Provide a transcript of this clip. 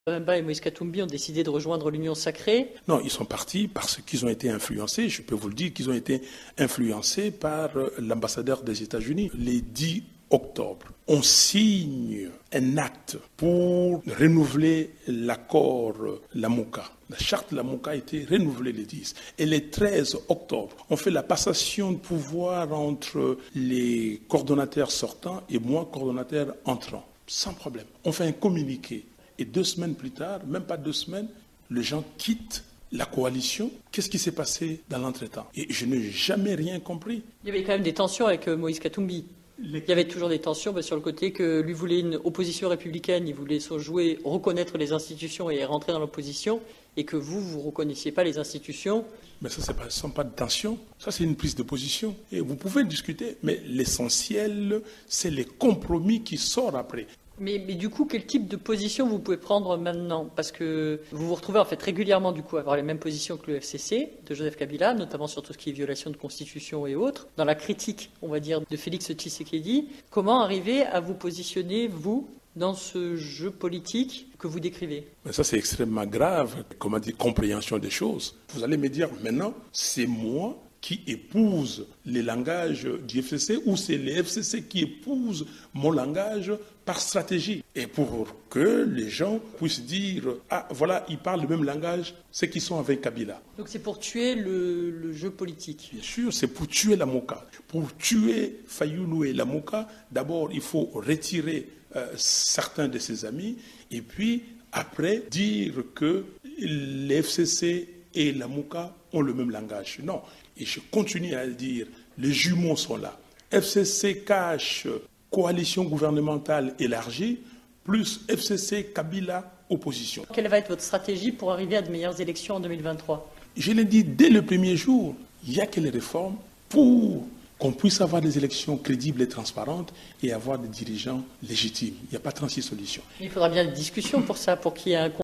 Bemba et Moïse Katumbi ont décidé de rejoindre l'Union sacrée. Non, ils sont partis parce qu'ils ont été influencés, je peux vous le dire, qu'ils ont été influencés par l'ambassadeur des États-Unis. Les 10 octobre, on signe un acte pour renouveler l'accord Lamouka. La charte Lamouka a été renouvelée le 10. Et le 13 octobre, on fait la passation de pouvoir entre les coordonnateurs sortants et moi, coordonnateur entrant. Sans problème. On fait un communiqué. Et 2 semaines plus tard, même pas 2 semaines, les gens quittent la coalition. Qu'est-ce qui s'est passé dans l'entretemps? Et je n'ai jamais rien compris. Il y avait quand même des tensions avec Moïse Katumbi. Il y avait toujours des tensions sur le côté que lui voulait une opposition républicaine, il voulait se jouer, reconnaître les institutions et rentrer dans l'opposition, et que vous ne reconnaissiez pas les institutions. Mais ça, ce ne sont pas de tension, ça c'est une prise de position. Et vous pouvez discuter, mais l'essentiel, c'est les compromis qui sortent après. Mais du coup, quel type de position vous pouvez prendre maintenant? Parce que vous vous retrouvez en fait régulièrement du coup à avoir les mêmes positions que le FCC de Joseph Kabila, notamment sur tout ce qui est violation de constitution et autres. Dans la critique, on va dire, de Félix Tshisekedi, comment arriver à vous positionner, vous, dans ce jeu politique que vous décrivez? Mais ça c'est extrêmement grave, comment dire, compréhension des choses. Vous allez me dire maintenant, c'est moi qui épouse les langages du FCC ou c'est les FCC qui épousent mon langage par stratégie. Et pour que les gens puissent dire « Ah, voilà, ils parlent le même langage, c'est qu'ils sont avec Kabila ». Donc c'est pour tuer le jeu politique? Bien sûr, c'est pour tuer Lamouka. Pour tuer Fayulu et Lamouka, d'abord, il faut retirer certains de ses amis et puis après dire que les FCC et Lamouka ont le même langage. Non. Et je continue à le dire, les jumeaux sont là. FCC cache coalition gouvernementale élargie, plus FCC Kabila opposition. Quelle va être votre stratégie pour arriver à de meilleures élections en 2023? Je l'ai dit dès le premier jour, il n'y a que les réformes pour qu'on puisse avoir des élections crédibles et transparentes et avoir des dirigeants légitimes. Il n'y a pas 36 solutions. Il faudra bien des discussions pour ça, pour qu'il y ait un